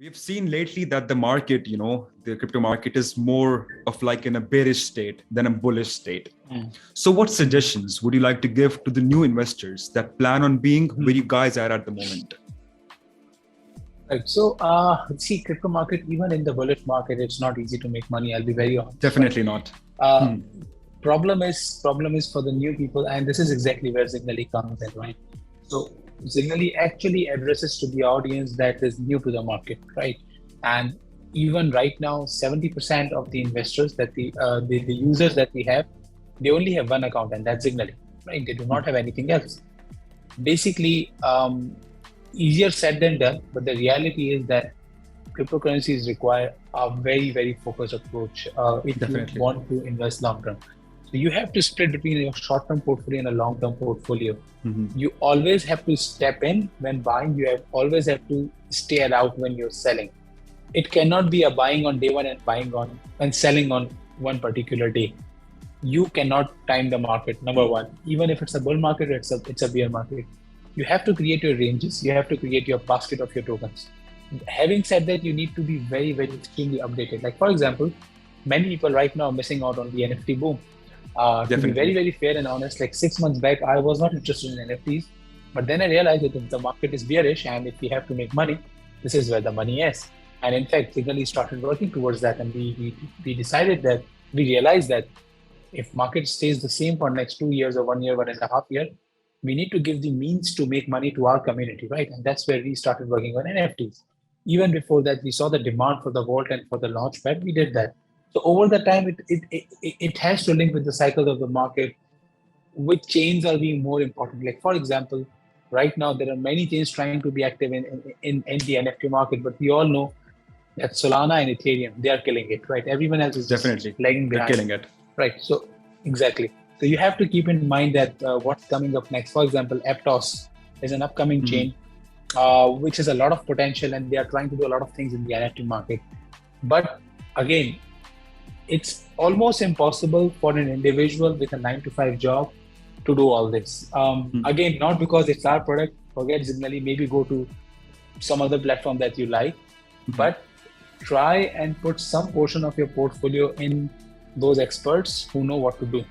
We've seen lately that the market, the crypto market is more of like in a bearish state than a bullish state. So what suggestions would you like to give to the new investors that plan on being where you guys are at the moment? Right. So, see, crypto market, even in the bullish market, it's not easy to make money. I'll be very honest. Definitely not. Uh, problem is for the new people, and this is exactly where Zignaly comes in, right? So, Zignaly actually addresses to the audience that is new to the market, right? And even right now, 70% of the investors that the users that we have, they only have one account, and that's Zignaly, right? They do not have anything else. Basically, easier said than done, but the reality is that cryptocurrencies require a very, very focused approach if you Definitely. want to invest long term. So you have to split between your short term portfolio and a long term portfolio. You always have to step in when buying, always have to stay out when you're selling. It cannot be a buying on day one and buying on and selling on one particular day. You cannot time the market, number one. Even if it's a bull market or it's a bear market, you have to create your ranges, you have to create your basket of your tokens. Having said that, you need to be very, very extremely updated. Like, for example, many people right now are missing out on the NFT boom. To be very, Definitely. very fair and honest, like 6 months back, I was not interested in NFTs. But then I realized that if the market is bearish and if we have to make money, this is where the money is. And in fact, Signally started working towards that. And we decided that we realized that if market stays the same for next 2 years or 1 year, 1.5 year, we need to give the means to make money to our community, right? And that's where we started working on NFTs. Even before that, we saw the demand for the vault and for the launchpad. We did that. So over the time, it has to link with the cycles of the market. Which chains are being more important? Like for example, right now there are many chains trying to be active in the NFT market, but we all know that Solana and Ethereum, they are killing it, right? Everyone else is just Definitely. lagging They're behind. killing it. Right. So exactly. So you have to keep in mind that what's coming up next. For example, Aptos is an upcoming chain, which has a lot of potential, and they are trying to do a lot of things in the NFT market. But again, it's almost impossible for an individual with a 9 to 5 job to do all this. Again, not because it's our product. Forget Zignaly. Maybe go to some other platform that you like, but try and put some portion of your portfolio in those experts who know what to do.